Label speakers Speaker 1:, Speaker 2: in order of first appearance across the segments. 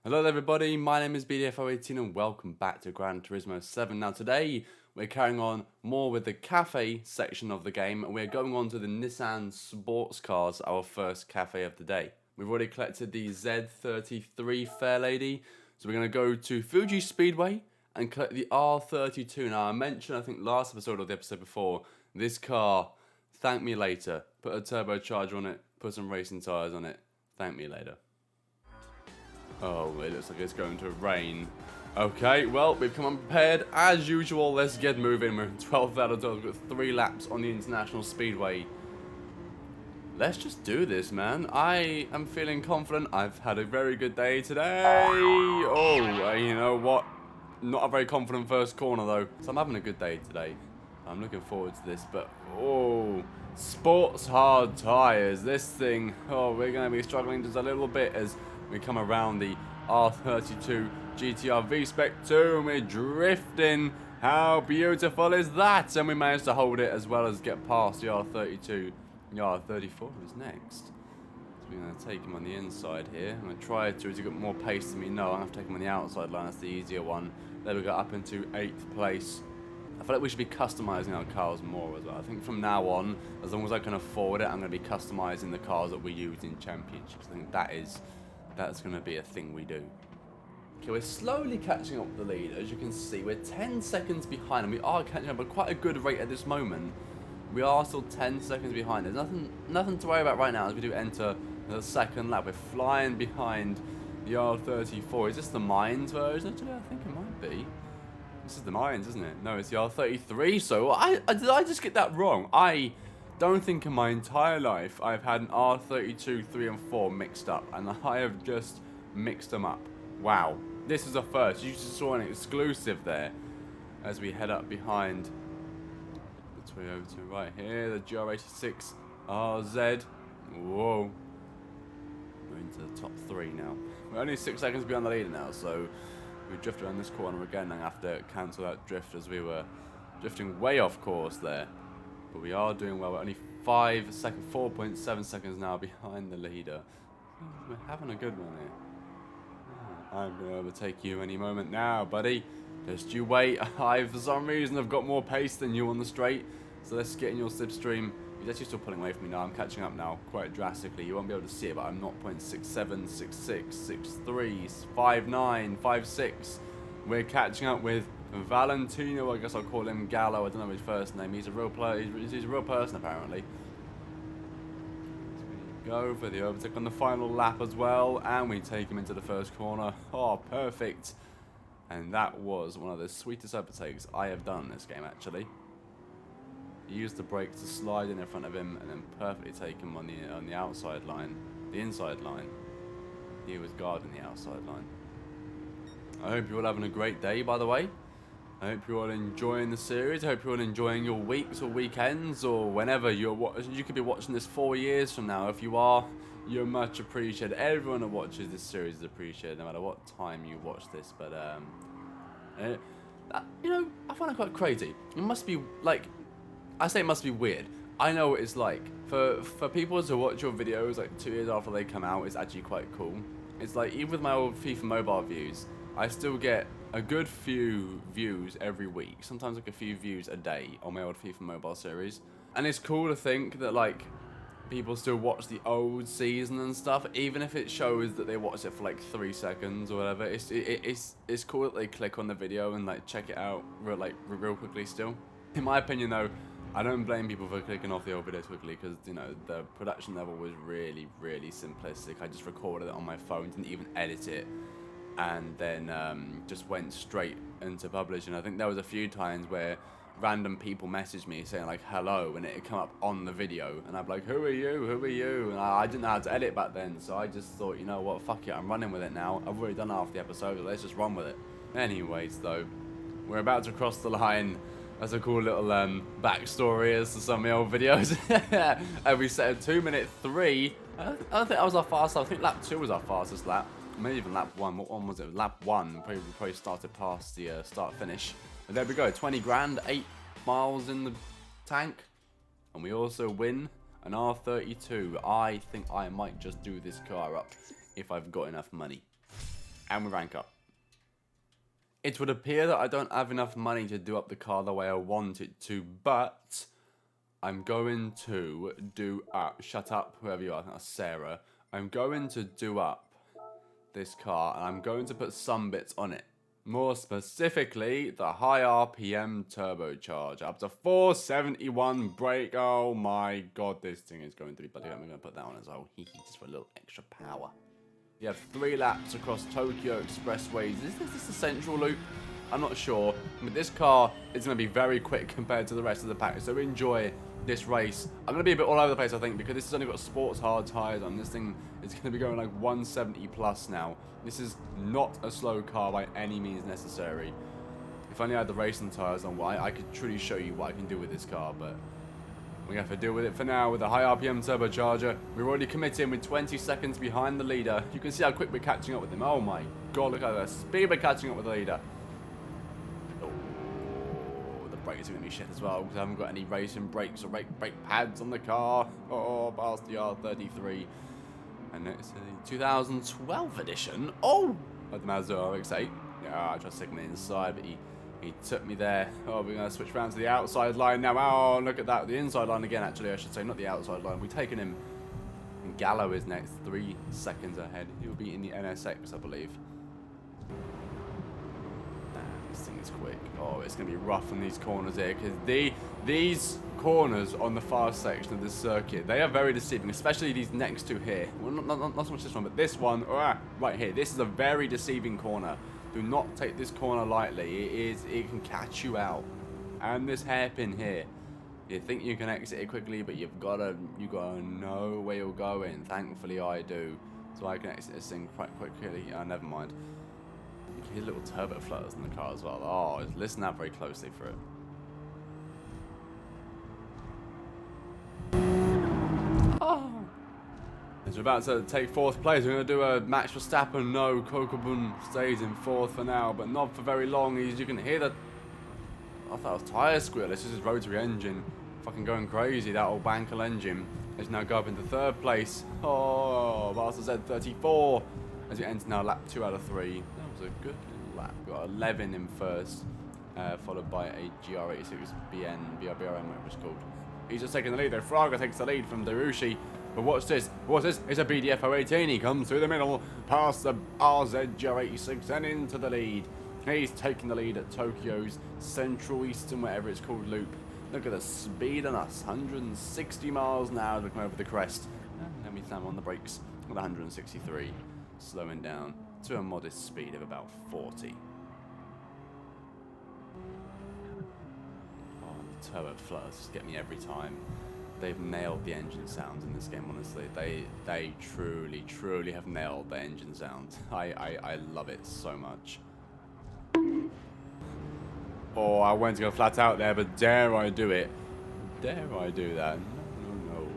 Speaker 1: Hello everybody, my name is BDF018 and welcome back to Gran Turismo 7. Now today we're carrying on more with the cafe section of the game and we're going on to the Nissan sports cars, our first cafe of the day. We've already collected the Z33 Fair Lady, so we're going to go to Fuji Speedway and collect the R32. Now I mentioned, I think last episode or the episode before, this car, thank me later. Put a turbocharger on it, put some racing tyres on it, thank me later. Oh, it looks like it's going to rain. Okay, well, we've come unprepared. As usual, let's get moving. We're 12th out of 12. We've got 3 laps on the International Speedway. Let's just do this, man. I am feeling confident. I've had a very good day today. Oh, you know what? Not a very confident first corner, though. So I'm having a good day today. I'm looking forward to this, but oh, sports hard tyres. This thing, oh, we're going to be struggling just a little bit as we come around the R32 GTR V-Spec 2 and we're drifting. How beautiful is that? And we managed to hold it as well as get past the R32. The R34 is next. So we're going to take him on the inside here. I'm going to try to, as he got more pace than me. No, I'm going to take him on the outside line. That's the easier one. There we go, up into 8th place. I feel like we should be customizing our cars more as well. I think from now on, as long as I can afford it, I'm going to be customizing the cars that we use in championships. I think that's going to be a thing we do. Okay, we're slowly catching up with the lead. As you can see, we're 10 seconds behind, and we are catching up at quite a good rate at this moment. We are still 10 seconds behind. There's nothing to worry about right now as we do enter the second lap. We're flying behind the R34. Is this the Mines version? Actually, I think it might be. This is the Mines, isn't it? No, it's the R33. So did I just get that wrong? I don't think in my entire life I've had an R32 3 and 4 mixed up, and I have just mixed them up. Wow, this is a first. You just saw an exclusive there as we head up behind the Toyota right here, the GR86 RZ. Whoa, we're into the top 3 now. We're only 6 seconds behind the leader now, so we drift around this corner again and have to cancel that drift as we were drifting way off course there. But we are doing well. We're only 4.7 seconds now behind the leader. We're having a good one here. I'm going to overtake you any moment now, buddy. Just you wait. For some reason, I've got more pace than you on the straight. So let's get in your slipstream. He's actually still pulling away from me now. I'm catching up now quite drastically. You won't be able to see it, but I'm 0.67, 66, 63, 59, 56. We're catching up with Valentino, I guess I'll call him Gallo. I don't know his first name. He's a real player. He's a real person apparently. So we go for the overtake on the final lap as well, and we take him into the first corner. Oh, perfect! And that was one of the sweetest overtakes I have done in this game. Actually, he used the brakes to slide in front of him, and then perfectly take him on the outside line, the inside line. He was guarding the outside line. I hope you're all having a great day, by the way. I hope you're all enjoying the series. I hope you're all enjoying your weeks or weekends or whenever you're watching. You could be watching this 4 years from now. If you are, you're much appreciated. Everyone who watches this series is appreciated, no matter what time you watch this. But you know, I find it quite crazy. It must be like, I say it must be weird. I know what it's like. For people to watch your videos like 2 years after they come out, it's actually quite cool. It's like, even with my old FIFA Mobile views, I still get a good few views every week, sometimes like a few views a day on my old FIFA Mobile series. And it's cool to think that like people still watch the old season and stuff, even if it shows that they watch it for like 3 seconds or whatever. It's cool that they click on the video and like check it out real quickly still. In my opinion though, I don't blame people for clicking off the old videos quickly because, you know, the production level was really, really simplistic. I just recorded it on my phone, didn't even edit it, and then just went straight into publishing. I think there was a few times where random people messaged me saying like hello, and it had come up on the video, and I'm like, who are you? And I didn't know how to edit back then, so I just thought, you know what, fuck it, I'm running with it now. I've already done half the episode, so let's just run with it. Anyways though, we're about to cross the line. That's a cool little backstory as to some of the old videos. And we set a 2:03. I don't think that was our fastest. I think lap 2 was our fastest lap. Maybe even lap 1. What one was it? Lap 1. We probably started past the start finish. And there we go. 20 grand, 8 miles in the tank. And we also win an R32. I think I might just do this car up if I've got enough money. And we rank up. It would appear that I don't have enough money to do up the car the way I want it to, but I'm going to do up. Shut up, whoever you are. That's Sarah. I'm going to do up this car, and I'm going to put some bits on it. More specifically, the high RPM turbocharger. Up to 471 brake. Oh my god, this thing is going to be bloody. I'm going to put that on as well. Just for a little extra power. You have 3 laps across Tokyo expressways. Is this the central loop? I'm not sure. But this car is going to be very quick compared to the rest of the pack. So enjoy this race. I'm going to be a bit all over the place, I think, because this has only got sports hard tyres on. This thing is going to be going like 170 plus now. This is not a slow car by any means necessary. If only I had the racing tyres on, well, I could truly show you what I can do with this car, but we have to deal with it for now with a high RPM turbocharger. We're already committing with 20 seconds behind the leader. You can see how quick we're catching up with him. Oh my god, look at the speed we're catching up with the leader. Oh, the brakes are going to be shit as well because I haven't got any racing brakes or brake pads on the car. Oh, past the R33. And it's a 2012 edition. Oh, of the Mazda RX-8. Yeah, I tried to signal inside, but he took me there. Oh, we're going to switch around to the outside line now. Oh, look at that. The inside line again, actually, I should say. Not the outside line. We've taken him. And Gallo is next. 3 seconds ahead. He'll be in the NSX, I believe. Damn, this thing is quick. Oh, it's going to be rough on these corners here. Because these corners on the far section of this circuit, they are very deceiving. Especially these next two here. Well, not so much this one, but this one. Right here. This is a very deceiving corner. Do not take this corner lightly. It can catch you out. And this hairpin here. You think you can exit it quickly, but you gotta know where you're going. Thankfully, I do, so I can exit this thing quite quickly. Never mind. You can hear little turbo flutters in the car as well. Oh, listen out very closely for it. Oh. As we're about to take 4th place, we're going to do a Max Verstappen. No, Kokobun stays in 4th for now, but not for very long. As you can hear that. I thought it was tyre squeal. This is his rotary engine. Fucking going crazy. That old Bankel engine is now go up into 3rd place. Oh, Master Z34. As it ends now lap 2 out of 3. That was a good lap. Got 11 in 1st, followed by a GR86 BRBRM, whatever it's called. He's just taking the lead though. Fraga takes the lead from Darushi. But watch this. Watch this. It's a BDF 018. He comes through the middle, past the RZ GR86 and into the lead. He's taking the lead at Tokyo's Central Eastern, whatever it's called, loop. Look at the speed on us. 160 miles an hour looking over the crest. And then we slam on the brakes with 163. Slowing down to a modest speed of about 40. Oh, the turbo flutters just get me every time. They've nailed the engine sounds in this game, honestly. They truly have nailed the engine sound. I love it so much. Oh, I went to go flat out there, but dare I do it? Dare I do that? No.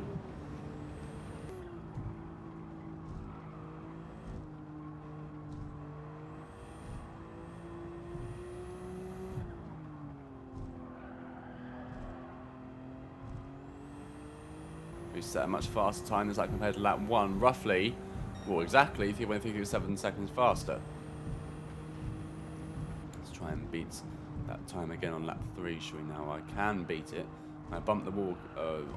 Speaker 1: We set a much faster time as that compared to lap 1, roughly. Well, exactly, if he went 7 seconds faster. Let's try and beat that time again on lap 3, shall we now? I can beat it. I bumped the wall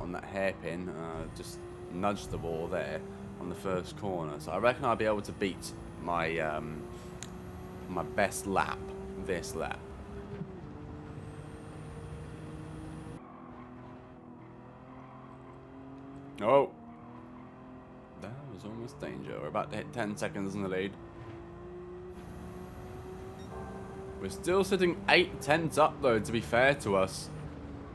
Speaker 1: on that hairpin, just nudged the wall there on the 1st corner. So I reckon I'll be able to beat my my best lap this lap. Oh, that was almost danger. We're about to hit 10 seconds in the lead. We're still sitting 8/10 up though, to be fair to us.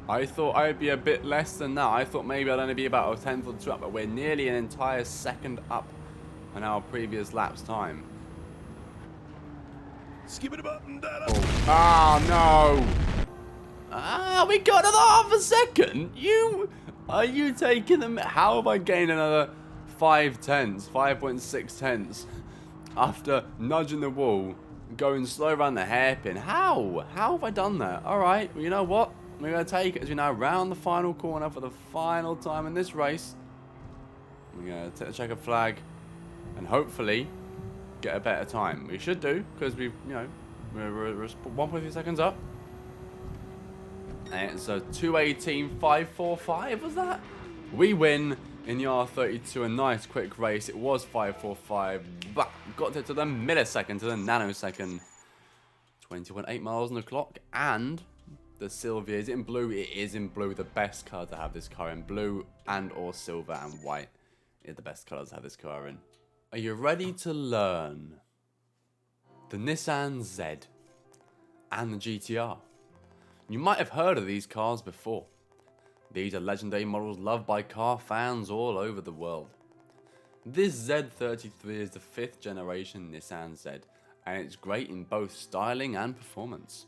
Speaker 1: I thought I'd be a bit less than that. I thought maybe I'd only be about a 10th or 2 up, but we're nearly an entire second up on our previous lap's time.
Speaker 2: Skip it up and down.
Speaker 1: Oh no! Ah, we got another half a second. Are you taking them? How have I gained another 5.6 tenths after nudging the wall? Going slow around the hairpin. How have I done that? Alright, well, you know what? We're going to take it as we now round the final corner for the final time in this race. We're going to take the checkered flag. And hopefully, get a better time. We should do, because we've, you know, we're 1.3 seconds up. And it's a 2:18.545, was that? We win in the R32, a nice quick race. It was 5:45, but got it to the millisecond, to the nanosecond. 20.8 miles on the clock, and the Sylvia is in blue. It is in blue, the best color to have this car in. Blue and or silver and white is the best colors to have this car in. Are you ready to learn the Nissan Z and the GTR? You might have heard of these cars before. These are legendary models loved by car fans all over the world. This Z33 is the 5th generation Nissan Z, and it's great in both styling and performance.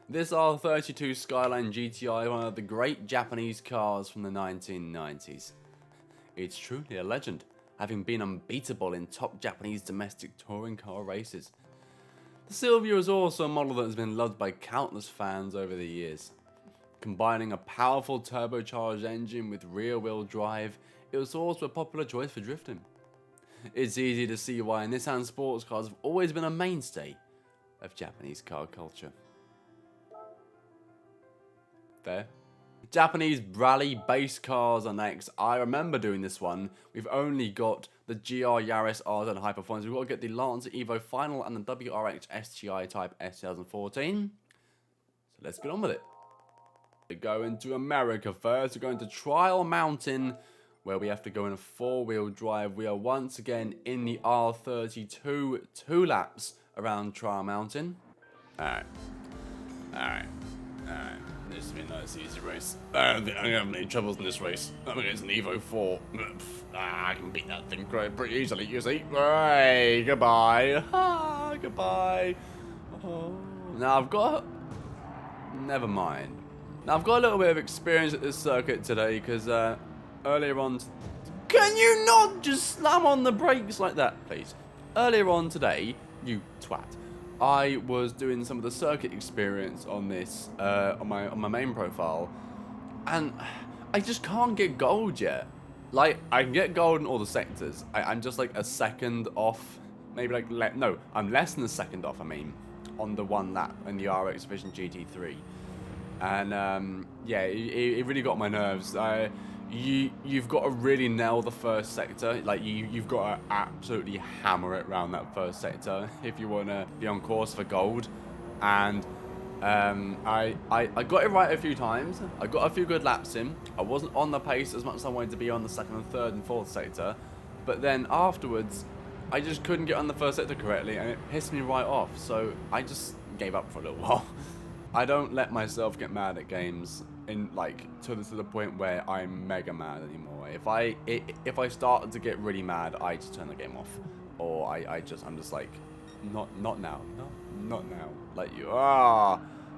Speaker 1: This R32 Skyline Gti is one of the great Japanese cars from the 1990s. It's truly a legend, having been unbeatable in top Japanese domestic touring car races. The Sylvia is also a model that has been loved by countless fans over the years. Combining a powerful turbocharged engine with rear-wheel drive, it was also a popular choice for drifting. It's easy to see why Nissan sports cars have always been a mainstay of Japanese car culture. Fair. Japanese rally-based cars are next. I remember doing this one. We've only got the GR Yaris RZ High Performance. We've got to get the Lancer Evo Final and the WRX STI Type S 2014. So let's get on with it. We're going to America first. We're going to Trial Mountain, where we have to go in a 4-wheel drive. We are once again in the R32, 2 laps around Trial Mountain. Alright. This has been a nice easy race. I don't think I'm going to have any troubles in this race. I'm against an Evo 4. I can beat that thing pretty easily, you see. Alright, goodbye. Goodbye. Oh. Now I've got... Never mind. Now I've got a little bit of experience at this circuit today, because earlier on... Can you not just slam on the brakes like that, please? Earlier on today, you twat, I was doing some of the circuit experience on this, on my main profile, and I just can't get gold yet. Like, I can get gold in all the sectors. I'm just like a second off, maybe like, no, I'm less than a second off, I mean, on the one lap in the RX Vision GT3. And, yeah, it really got my nerves. You've got to really nail the first sector. Like, you've got to absolutely hammer it around that first sector if you want to be on course for gold. And I got it right a few times. I got a few good laps in. I wasn't on the pace as much as I wanted to be on the second and third and fourth sector. But then afterwards, I just couldn't get on the first sector correctly, and it pissed me right off. So I just gave up for a little while. I don't let myself get mad at games in like to the point where I'm mega mad anymore. If I start to get really mad, I just turn the game off, or I'm just like, not now, not now. Like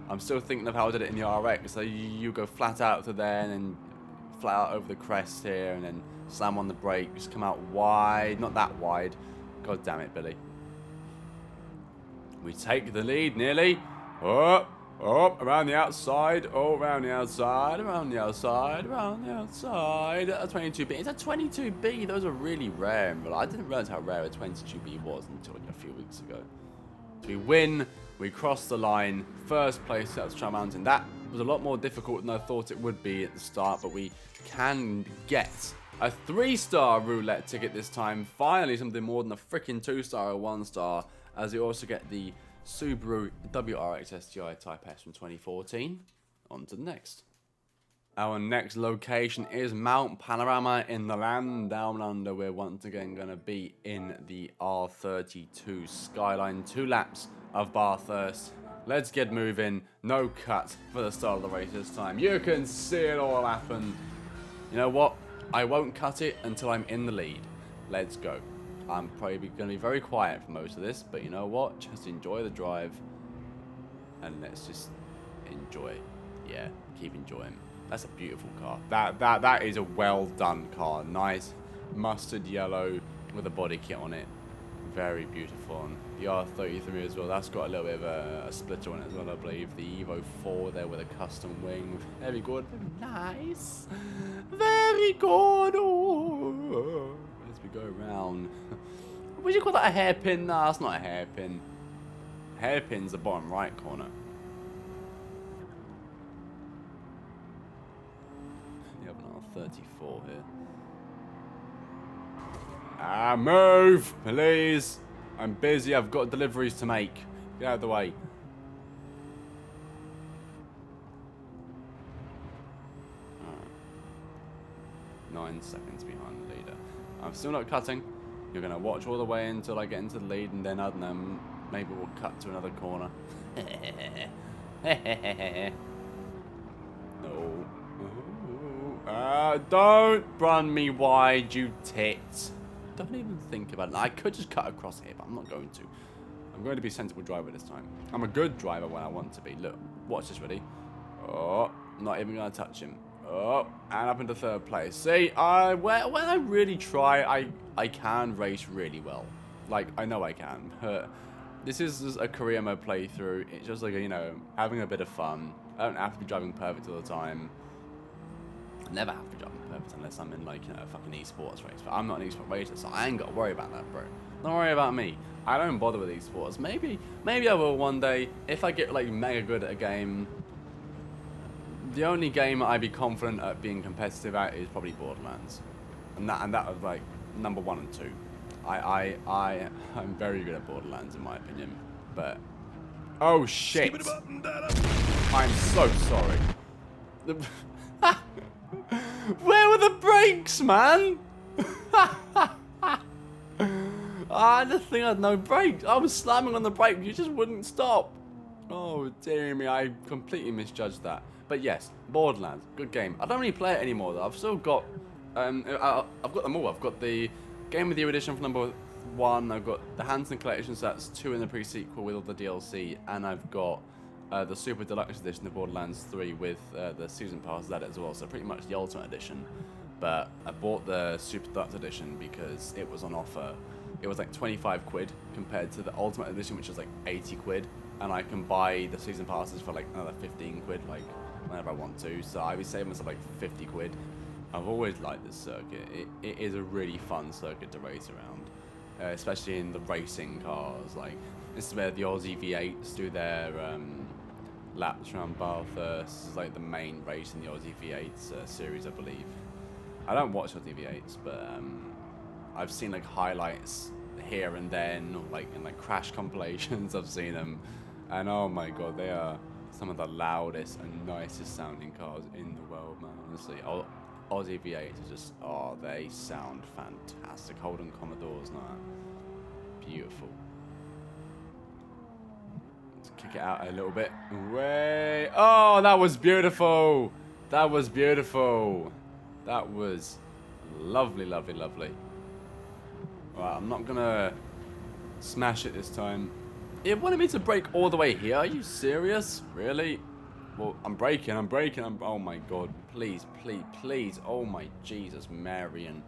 Speaker 1: I'm still thinking of how I did it in the RX. So you go flat out to there, and then flat out over the crest here, and then slam on the brakes, come out wide, not that wide. God damn it, Billy. We take the lead nearly. Oh, around the outside. Oh, around the outside. Around the outside. Around the outside. A 22B. It's a 22B. Those are really rare. But I didn't realize how rare a 22B was until like a few weeks ago. So we win. We cross the line. First place at Trial Mountain. That was a lot more difficult than I thought it would be at the start. But we can get a 3-star roulette ticket this time. Finally, something more than a freaking 2-star or 1-star. As we also get the Subaru WRX STI Type S from 2014. On to the next. Our next location is Mount Panorama in the land down under. We're once again going to be in the R32 Skyline, 2 laps of Bathurst. Let's get moving. No cut for the start of the race this time. You can see it all happen. You know what? I won't cut it until I'm in the lead. Let's go. I'm probably going to be very quiet for most of this, but you know what? Just enjoy the drive, and let's just enjoy. Yeah, keep enjoying. That's a beautiful car. That is a well done car. Nice mustard yellow with a body kit on it. Very beautiful. And the R33 as well. That's got a little bit of a splitter on it as well, I believe. The Evo 4 there with a custom wing. Very good. Very nice. Very good. Oh. As we go around Would you call that a hairpin? Nah, that's not a hairpin. Hairpin's the bottom right corner. You have another 34 here. Ah, move, please. I'm busy. I've got deliveries to make. Get out of the way. Right. 9 seconds behind the leader. I'm still not cutting. You're going to watch all the way until I get into the lead, and then, I don't know, maybe we'll cut to another corner. No. Don't run me wide, you tit. Don't even think about it. I could just cut across here, but I'm not going to. I'm going to be a sensible driver this time. I'm a good driver when I want to be. Look, watch this, ready? Oh, not even going to touch him. Oh, and up into third place. See, when I really try, I can race really well. Like, I know I can. This is just a career mode playthrough. It's just like, you know, having a bit of fun. I don't have to be driving perfect all the time. I never have to be driving perfect unless I'm in, like, you know, a fucking esports race. But I'm not an esports racer, so I ain't got to worry about that, bro. Don't worry about me. I don't bother with esports. Maybe I will one day if I get, like, mega good at a game. The only game I'd be confident at being competitive at is probably Borderlands, and that was like number 1 and 2. I'm very good at Borderlands in my opinion, but oh shit! I'm so sorry. Where were the brakes, man? I just think I had no brakes. I was slamming on the brake, you just wouldn't stop. Oh dear me, I completely misjudged that. But yes, Borderlands, good game. I don't really play it anymore though. I've still got, I've got them all. I've got the Game of the Year edition for number 1. I've got the Hanson Collection, so that's 2 in the pre-sequel with all the DLC, and I've got the Super Deluxe edition of Borderlands 3 with the season pass that as well. So pretty much the Ultimate Edition. But I bought the Super Deluxe edition because it was on offer. It was like 25 quid compared to the Ultimate Edition, which is like 80 quid. And I can buy the season passes for like another 15 quid, like whenever I want to. So I'd be saving myself like 50 quid. I've always liked this circuit. It is a really fun circuit to race around, especially in the racing cars. Like, this is where the Aussie V8s do their laps around Bathurst. It's like the main race in the Aussie V8s series, I believe. I don't watch Aussie V8s, but I've seen like highlights here and then, or like in like crash compilations. I've seen them, and oh my god, they are some of the loudest and nicest sounding cars in the world, man. Honestly, Aussie V8s are just, oh, they sound fantastic. Holden Commodores, nah, beautiful. Let's kick it out a little bit. Way, oh, that was beautiful. That was beautiful. That was lovely, lovely, lovely. Right, I'm not gonna smash it this time. It wanted me to brake all the way here. Are you serious? Really? Well, I'm braking. Oh my god. Please, please, please. Oh my Jesus, Marion.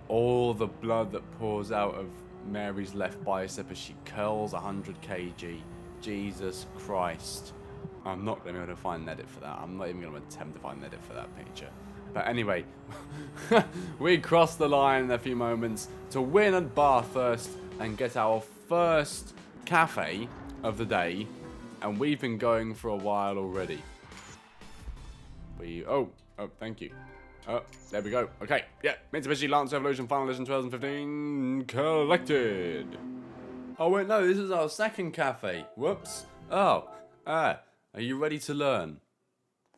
Speaker 1: All the blood that pours out of Mary's left bicep as she curls 100 kg. Jesus Christ. I'm not going to be able to find an edit for that. I'm not even going to attempt to find an edit for that picture. But anyway, we crossed the line in a few moments to win at Bathurst and get our first cafe of the day, and we've been going for a while already. Oh, thank you. Oh, there we go. Okay, yeah, Mitsubishi Lancer Evolution Final Edition 2015 collected. Oh wait, no, this is our second cafe. Whoops. Oh, are you ready to learn?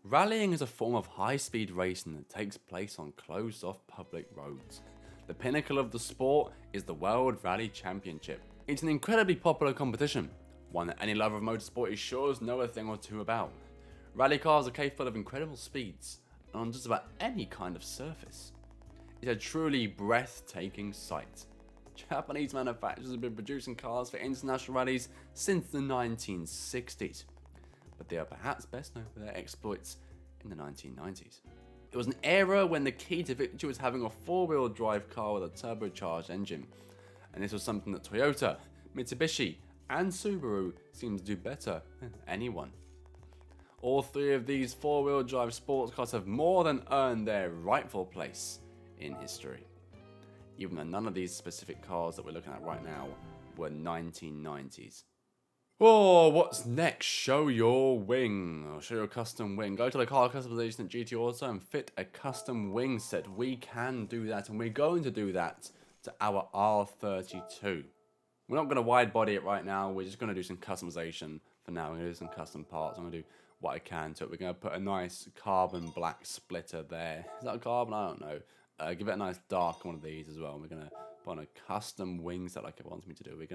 Speaker 1: Rallying is a form of high-speed racing that takes place on closed-off public roads. The pinnacle of the sport is the World Rally Championship. It's an incredibly popular competition, one that any lover of motorsport is sure to know a thing or two about. Rally cars are capable of incredible speeds on just about any kind of surface. It's a truly breathtaking sight. Japanese manufacturers have been producing cars for international rallies since the 1960s. But they are perhaps best known for their exploits in the 1990s. It was an era when the key to victory was having a four-wheel drive car with a turbocharged engine, and this was something that Toyota, Mitsubishi, and Subaru seemed to do better than anyone. All three of these four-wheel drive sports cars have more than earned their rightful place in history. even though none of these specific cars that we're looking at right now were 1990s. Oh, what's next? Show your wing. Or show your custom wing. Go to the car customization at GT Auto and fit a custom wing set. We can do that, and we're going to do that to our R32. We're not going to wide body it right now. We're just going to do some customization for now. We're going to do some custom parts. I'm going to do what I can to it. We're going to put a nice carbon black splitter there. Is that a carbon? I don't know. Give it a nice dark one of these as well. We're going to put on a custom wing set like it wants me to do. We're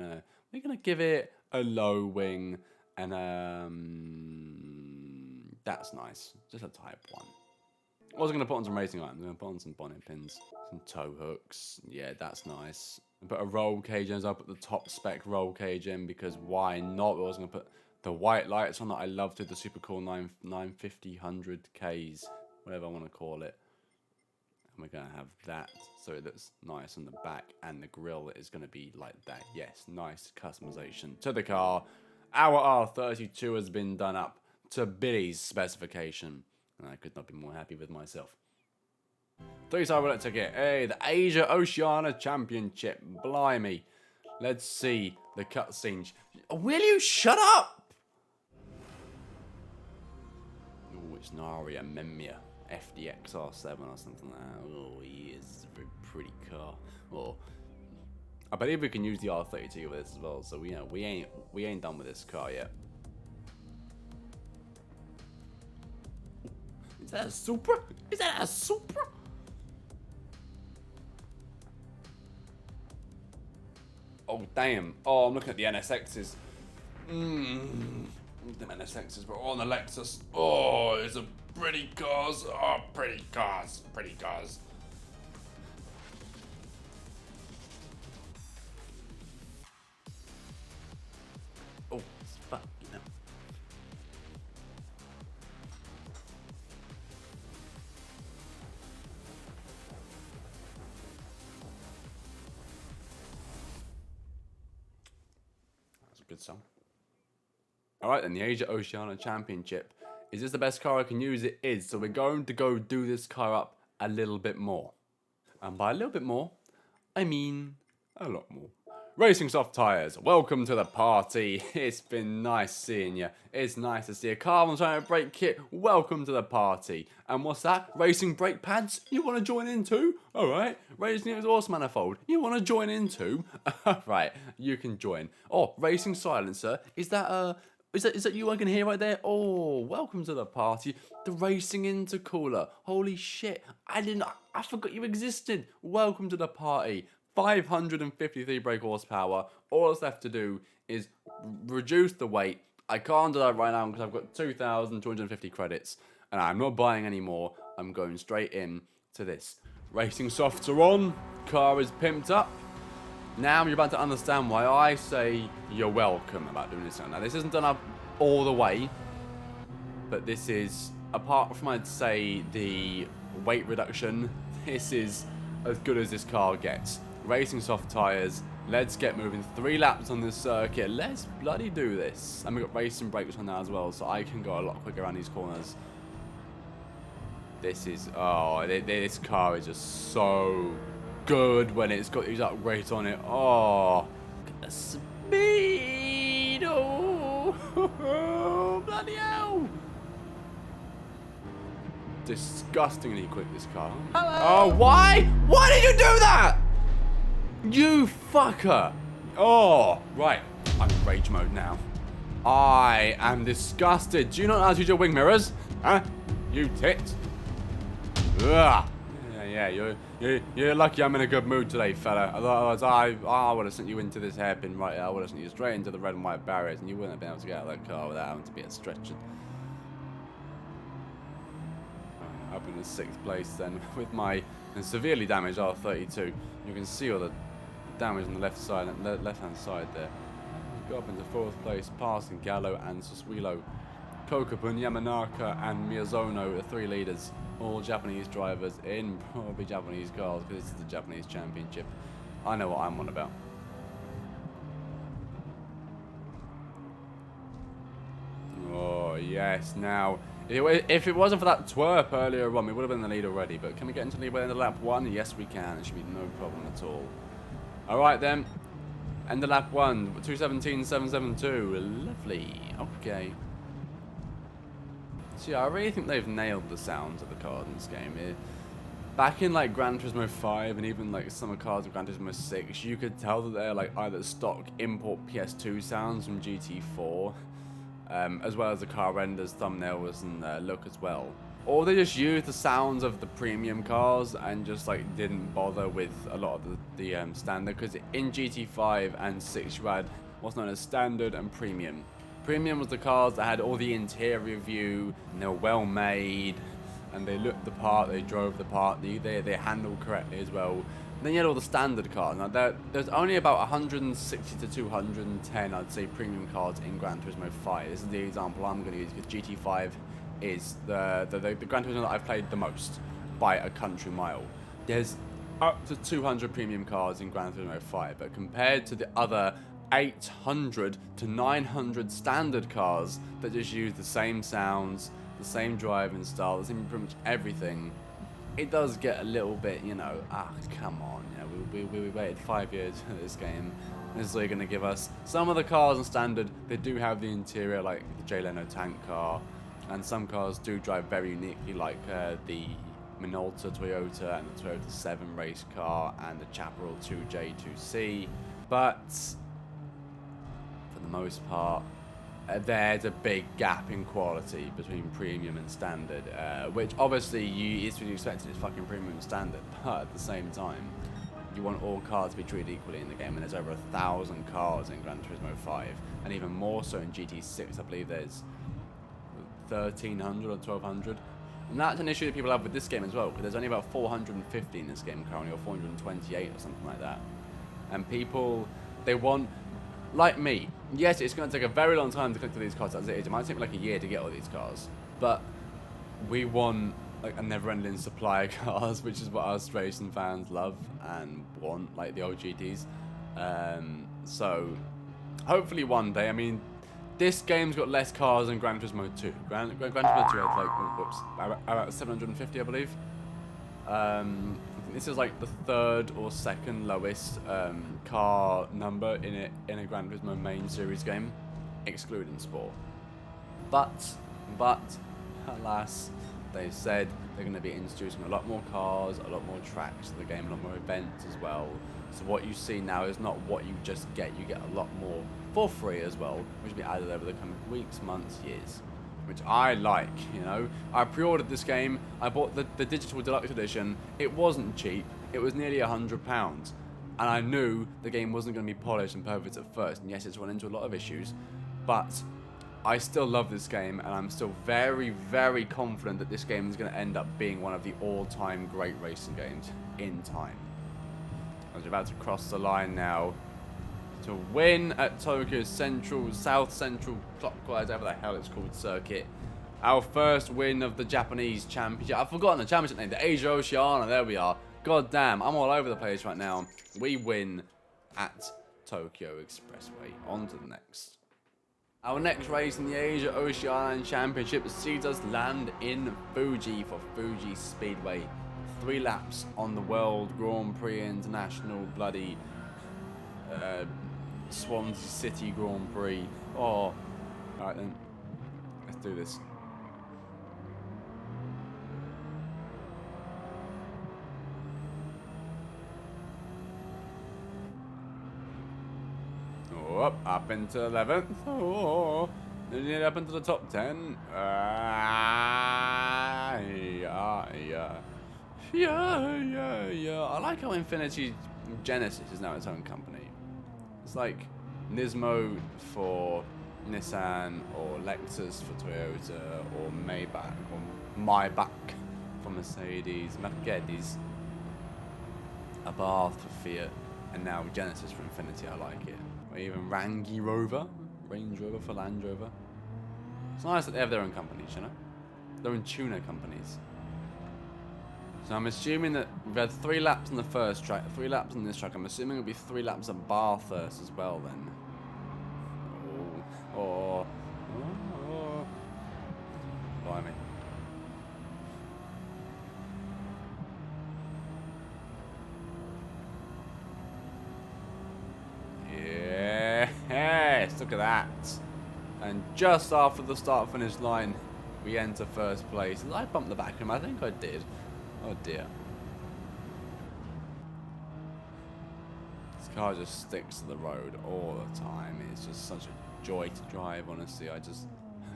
Speaker 1: gonna give it a low wing, and that's nice. Just a type 1. I was gonna put on some racing items. I'm gonna put on some bonnet pins, some tow hooks. Yeah, that's nice. I put a roll cage in. I'll put the top spec roll cage in because why not? I was gonna put the white lights on that I love to, the super cool 950 100Ks, whatever I want to call it. And we're going to have that so it looks nice on the back, and the grille is going to be like that. Yes, nice customization to the car. Our R32 has been done up to Billy's specification, and I could not be more happy with myself. 3-star bullet ticket. Hey, the Asia Oceania Championship. Blimey. Let's see the cutscenes. Will you shut up? Oh, it's an Aria Memia FDX R7 or something like that. Oh, yes, it's a very pretty car. Oh, I believe we can use the R32 with this as well. So we ain't done with this car yet. Is that a Supra? Is that a Supra? Oh, damn. Oh, I'm looking at the NSXs. The NSXs, but on the Lexus. Oh, it's a pretty cars. Oh, pretty cars. Pretty cars. Oh, fuck, you know. That's a good song. Alright then, the Asia Oceania Championship. Is this the best car I can use? It is. So we're going to go do this car up a little bit more. And by a little bit more, I mean a lot more. Racing Soft Tires, welcome to the party. It's been nice seeing you. It's nice to see a carbon trying to brake kit. Welcome to the party. And what's that? Racing brake pads? You want to join in too? Alright. Racing exhaust manifold? You want to join in too? Right, you can join. Oh, racing silencer. Is that you I can hear right there? Oh, welcome to the party. The racing intercooler. Holy shit. I forgot you existed. Welcome to the party. 553 brake horsepower. All that's left to do is reduce the weight. I can't do that right now because I've got 2,250 credits and I'm not buying any more. I'm going straight in to this. Racing softs are on. Car is pimped up. Now you're about to understand why I say you're welcome about doing this. Now this isn't done up all the way, but this is, apart from I'd say the weight reduction, this is as good as this car gets. Racing soft tyres, let's get moving. 3 laps on this circuit, let's bloody do this. And we've got racing brakes on now as well, so I can go a lot quicker around these corners. This is, oh, this car is just so good when it's got these upgrades on it. Oh, look at the speed. Oh, bloody hell. Disgustingly quick, this car. Hello. Oh, why? Why did you do that? You fucker. Oh, right. I'm in rage mode now. I am disgusted. Do you not know how to use your wing mirrors? Huh? You tit. Ugh. Yeah, you're lucky I'm in a good mood today, fella. Otherwise, I would have sent you into this hairpin right here. I would have sent you straight into the red and white barriers, and you wouldn't have been able to get out of that car without having to be a stretcher. Up in the 6th place then, with my severely damaged R32. You can see all the damage on the left side, left-hand side there. Go up into 4th place, passing Gallo and Soswilo. Kokapun, Yamanaka, and Miyazono, the 3 leaders. All Japanese drivers in probably Japanese cars, because this is the Japanese championship. I know what I'm on about. Oh, yes. Now, If it wasn't for that twerp earlier on, we would have been in the lead already. But can we get into the lead by the end of lap 1? Yes, we can. It should be no problem at all. All right, then. End of lap 1. 2:17.772. Lovely. Okay. So, yeah, I really think they've nailed the sounds of the cars in this game. Back in, like, Gran Turismo 5 and even, like, some of the cars of Gran Turismo 6, you could tell that they're, like, either stock import PS2 sounds from GT4, as well as the car renders, thumbnails, and look as well. Or they just used the sounds of the premium cars and just like didn't bother with a lot of the standard, because in GT5 and 6 you had what's known as standard and premium. Premium was the cars that had all the interior view, and they were well made, and they looked the part, they drove the part, they handled correctly as well. And then you had all the standard cars. Now there's only about 160 to 210, I'd say, premium cars in Gran Turismo 5. This is the example I'm going to use because GT5 is the Gran Turismo that I've played the most by a country mile. There's up to 200 premium cars in Gran Turismo 5, but compared to the other 800 to 900 standard cars that just use the same sounds, the same driving style, the same pretty much everything, it does get a little bit, you know, come on, you know, we waited 5 years for this game. This is what you're going to give us. Some of the cars on standard, they do have the interior, like the Jay Leno tank car, and some cars do drive very uniquely, like the Minolta Toyota and the Toyota 7 race car and the Chaparral 2J2C. But for the most part, there's a big gap in quality between premium and standard, which obviously is to be expected. It's fucking premium and standard, but at the same time, you want all cars to be treated equally in the game, and there's over 1,000 cars in Gran Turismo 5, and even more so in GT6. I believe there's 1,300 or 1,200, and that's an issue that people have with this game as well, because there's only about 450 in this game currently, or 428 or something like that. And people, they want, like me, yes, it's going to take a very long time to click to these cars as it is. It might take me like a year to get all these cars, but we want like a never-ending supply of cars, which is what us racing fans love and want, like the old GTs. So hopefully one day, I mean, this game's got less cars than Gran Turismo 2. Gran Turismo 2 had like, about 750, I believe. I think this is like the third or second lowest car number in a Gran Turismo main series game, excluding sport. But alas, they said they're going to be introducing a lot more cars, a lot more tracks to the game, a lot more events as well. So what you see now is not what you just get. You get a lot more for free as well, which will be added over the coming weeks, months, years, which I like, you know. I pre-ordered this game. I bought the digital deluxe edition. It wasn't cheap. It was nearly £100. And I knew the game wasn't going to be polished and perfect at first. And yes, it's run into a lot of issues, but I still love this game, and I'm still very, very confident that this game is going to end up being one of the all-time great racing games in time. As we're about to cross the line now to win at Tokyo's South Central clockwise, whatever the hell it's called, circuit. Our first win of the Japanese championship. I've forgotten the championship name, the Asia Oceania. There we are. God damn, I'm all over the place right now. We win at Tokyo Expressway. On to the next. Our next race in the Asia Oceania Championship sees us land in Fuji for Fuji Speedway. 3 laps on the World Grand Prix International bloody Swansea City Grand Prix. Oh, alright then. Let's do this. Oh, up into 11th. Oh, nearly up into the top 10. Yeah. I like how Infinity Genesis is now its own company. It's like Nismo for Nissan, or Lexus for Toyota, or Maybach, or Maybach for Mercedes, Mercedes, Abarth for Fiat, and now Genesis for Infinity. I like it. Or even Range Rover for Land Rover. It's nice that they have their own companies, you know? Their own tuner companies. So I'm assuming that we've had 3 laps on the first track, 3 laps on this track. I'm assuming it'll be 3 laps at Bathurst as well then. Oh. Blimey. Look at that. And just after the start-finish line, we enter first place. Did I bump the back of him? I think I did. Oh dear. This car just sticks to the road all the time. It's just such a joy to drive, honestly. I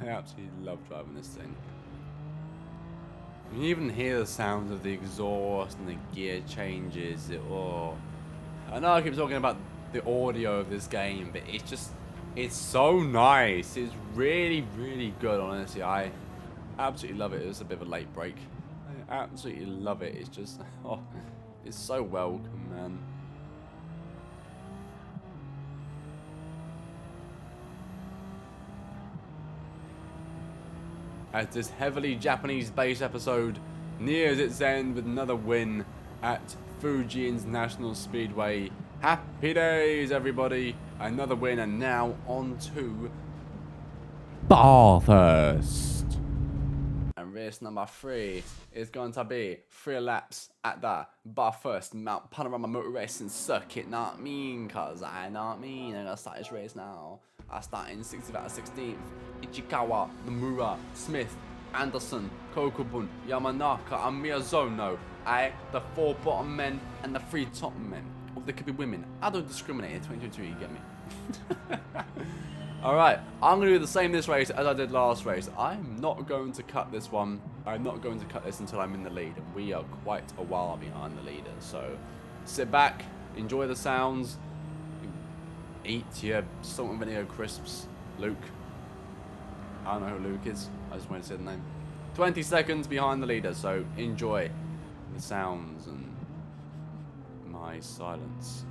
Speaker 1: absolutely love driving this thing. You can even hear the sounds of the exhaust and the gear changes. I know I keep talking about the audio of this game, but it's so nice. It's really, really good, honestly. I absolutely love it. It's a bit of a late break. I absolutely love it. It's just, it's so welcome, man. As this heavily Japanese-based episode nears its end with another win at Fuji International Speedway. Happy days, everybody! Another win, and now on to Bathurst. And race number 3 is going to be 3 laps at the Bathurst Mount Panorama Motor Racing Circuit. Not mean, cause I'm gonna start this race now. I start in 16th out of 16th. Ichikawa, Nomura, Smith, Anderson, Kokubun, Yamanaka, and Miyazono. The 4 bottom men and the 3 top men. Or they could be women. I don't discriminate in 2022, you get me? Alright, I'm going to do the same this race as I did last race. I'm not going to cut this one. I'm not going to cut this until I'm in the lead. And we are quite a while behind the leader. So sit back, enjoy the sounds, eat your salt and vinegar crisps, Luke. I don't know who Luke is. I just wanted to say the name. 20 seconds behind the leader, so enjoy the sounds and my silence.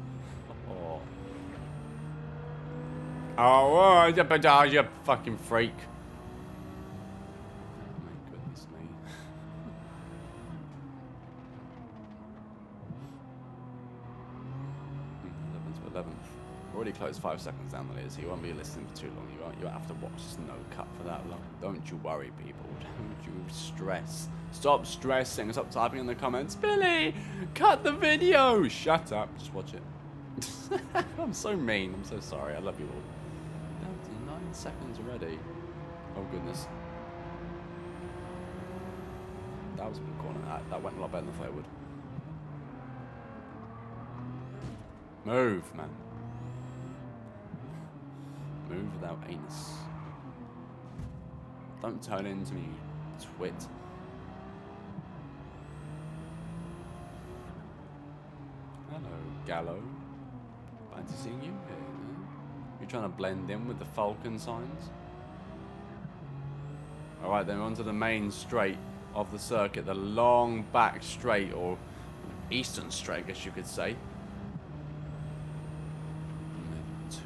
Speaker 1: Oh, you fucking freak. My goodness me. 11th to 11th. Already close 5 seconds down the lead, so you won't be listening for too long. You won't have to watch this no cut for that long. Don't you worry, people. Don't you stress. Stop stressing. Stop typing in the comments. Billy, cut the video. Shut up. Just watch it. I'm so mean. I'm so sorry. I love you all. Down to 9 seconds already. Oh, goodness. That was a good corner. That went a lot better than I thought it would. Move, man. Move without anus. Don't turn into me, twit. Hello, Gallo. Fancy seeing you here. You're trying to blend in with the Falcon signs? Alright, then on to the main straight of the circuit. The long back straight, or eastern straight, I guess you could say.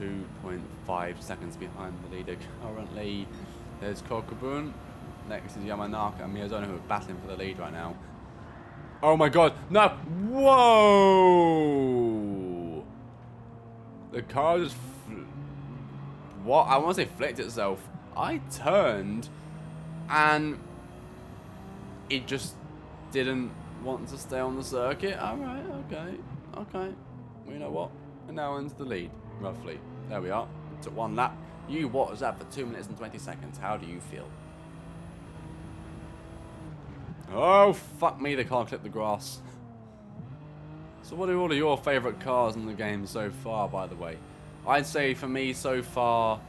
Speaker 1: 2.5 seconds behind the leader currently. There's Kokubun. Next is Yamanaka and Miyazono, who are battling for the lead right now. Oh my god, no! Whoa! The car just... what? I want to say flicked itself. I turned and it just didn't want to stay on the circuit. Alright, okay. Well, you know what? And now into the lead. Roughly. There we are. Took 1 lap. You watched that for 2 minutes and 20 seconds. How do you feel? Oh, fuck me. They can't clip the grass. So what are all of your favourite cars in the game so far, by the way? I'd say for me so far,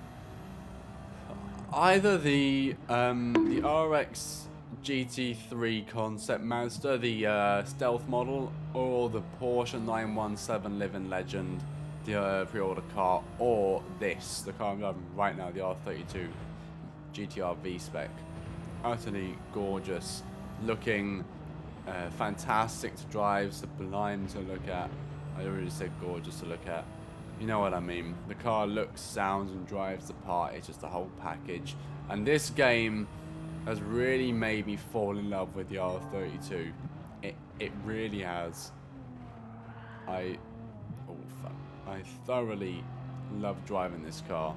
Speaker 1: either the RX GT3 concept Mazda, the stealth model, or the Porsche 917 Living Legend, the pre-order car, or this, the car I'm driving right now, the R32 GTR V-Spec. Utterly gorgeous looking, fantastic to drive, sublime to look at. I already said gorgeous to look at. You know what I mean. The car looks, sounds and drives the part. It's just a whole package. And this game has really made me fall in love with the R32. It really has. I thoroughly love driving this car,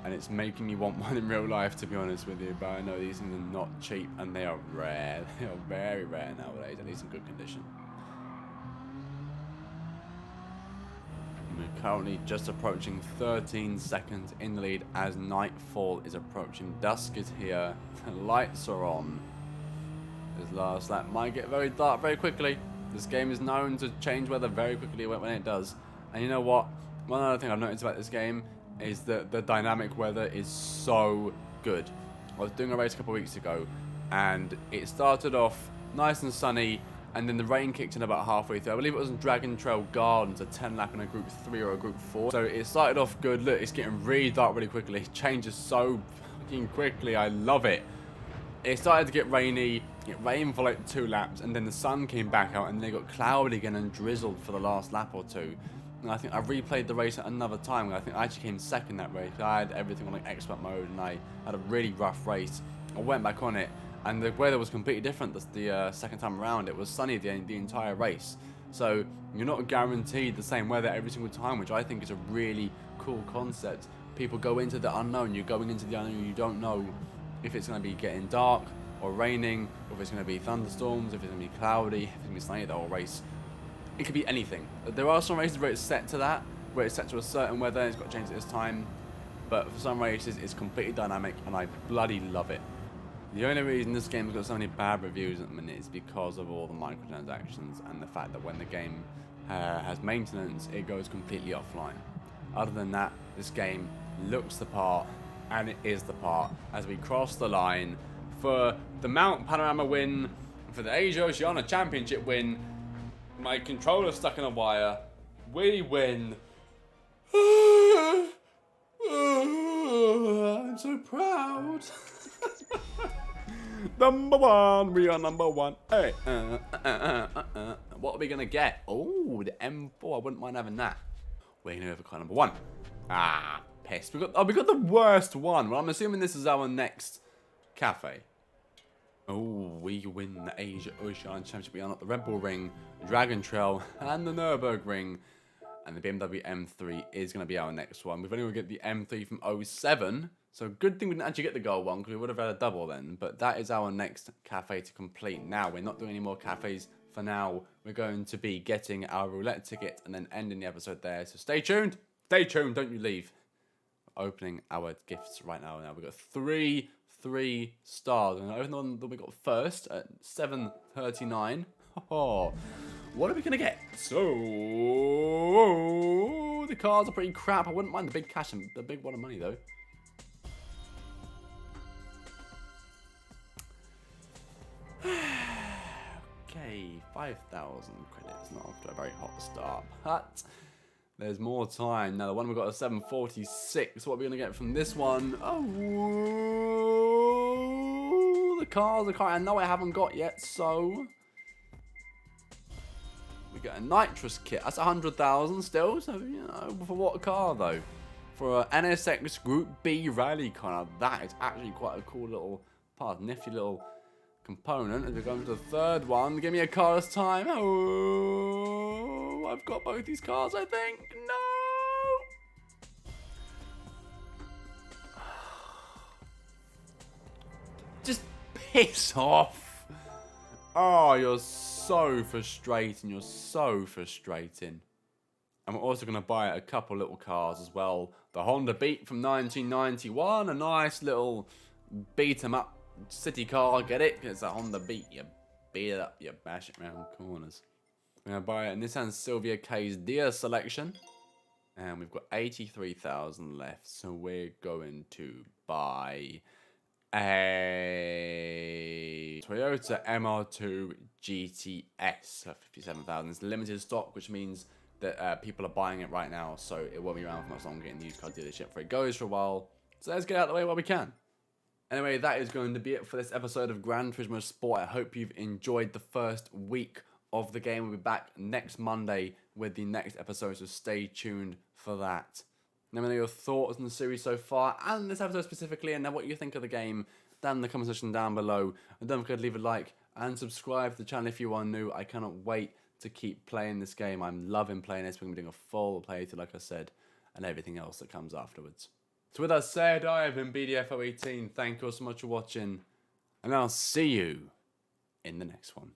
Speaker 1: and it's making me want one in real life, to be honest with you. But I know these things are not cheap, and they are rare. They are very rare nowadays, at least in good condition. We're currently just approaching 13 seconds in the lead as nightfall is approaching. Dusk is here. The lights are on. This last lap might get very dark very quickly. This game is known to change weather very quickly when it does. And you know what? One other thing I've noticed about this game is that the dynamic weather is so good. I was doing a race a couple of weeks ago, and it started off nice and sunny, and then the rain kicked in about halfway through. I believe it was in Dragon Trail Gardens, a 10 lap in a group 3 or a group 4. So it started off good. Look, it's getting really dark really quickly. It changes so fucking quickly. I love it. It started to get rainy. It rained for like 2 laps, and then the sun came back out, and then it got cloudy again and drizzled for the last lap or two. And I think I replayed the race at another time. I think I actually came second that race. I had everything on like expert mode, and I had a really rough race. I went back on it, and the weather was completely different the second time around. It was sunny the entire race. So you're not guaranteed the same weather every single time, which I think is a really cool concept. People go into the unknown. You're going into the unknown. You don't know if it's going to be getting dark or raining, or if it's going to be thunderstorms, if it's going to be cloudy, if it's going to be sunny the whole race. It could be anything. There are some races where it's set to that, where it's set to a certain weather, and it's got to change at this time. But for some races, it's completely dynamic, and I bloody love it. The only reason this game's got so many bad reviews at the minute is because of all the microtransactions and the fact that when the game has maintenance, it goes completely offline. Other than that, this game looks the part, and it is the part as we cross the line for the Mount Panorama win, for the Asia Oceania Championship win. My controller's stuck in a wire. We win. I'm so proud. Number one. We are number one. Hey. What are we going to get? Oh, the M4. I wouldn't mind having that. We're going to have a car number 1. Ah, pissed. We got the worst one. Well, I'm assuming this is our next cafe. Oh, we win the Asia Oceania Championship. We unlock the Red Bull Ring, Dragon Trail, and the Nürburgring. And the BMW M3 is going to be our next one. We've only got to get the M3 from 07. So good thing we didn't actually get the gold one, because we would have had a double then. But that is our next cafe to complete. Now, we're not doing any more cafes for now. We're going to be getting our roulette ticket and then ending the episode there. So stay tuned. Stay tuned. Don't you leave. We're opening our gifts right now. Now we've got three stars. And open the one that we got first at 7:39. Oh, what are we gonna get? So the cards are pretty crap. I wouldn't mind the big cash and the big one of money though. Okay, 5,000 credits. Not off to a very hot start, but there's more time. Now the one we got is 746. What are we gonna get from this one? Oh, the cars I know I haven't got yet, so we get a nitrous kit. That's 100,000 still. So you know, for what car though? For an NSX Group B rally car. That is actually quite a cool little part, nifty little component. As we go into the third one, give me a car this time. Oh, I've got both these cars, I think. No. Just piss off. Oh, you're so frustrating. You're so frustrating. And we're also going to buy a couple little cars as well. The Honda Beat from 1991. A nice little beat 'em up city car. Get it? It's a Honda Beat. You beat it up. You bash it around corners. We're going to buy a Nissan Silvia K's Dia selection. And we've got 83,000 left. So we're going to buy a Toyota MR2 GTS for 57,000. It's limited stock, which means that people are buying it right now, so it won't be around for much longer in the used car dealership for it goes for a while. So let's get out of the way while we can. Anyway, that is going to be it for this episode of Gran Turismo Sport. I hope you've enjoyed the first week of the game. We'll be back next Monday with the next episode, so stay tuned for that. Let me know your thoughts on the series so far, and this episode specifically, and what you think of the game down in the comment section down below. And don't forget to leave a like and subscribe to the channel if you are new. I cannot wait to keep playing this game. I'm loving playing this. We're going to be doing a full playthrough, like I said, and everything else that comes afterwards. So with that said, I have been BDFO18. Thank you all so much for watching, and I'll see you in the next one.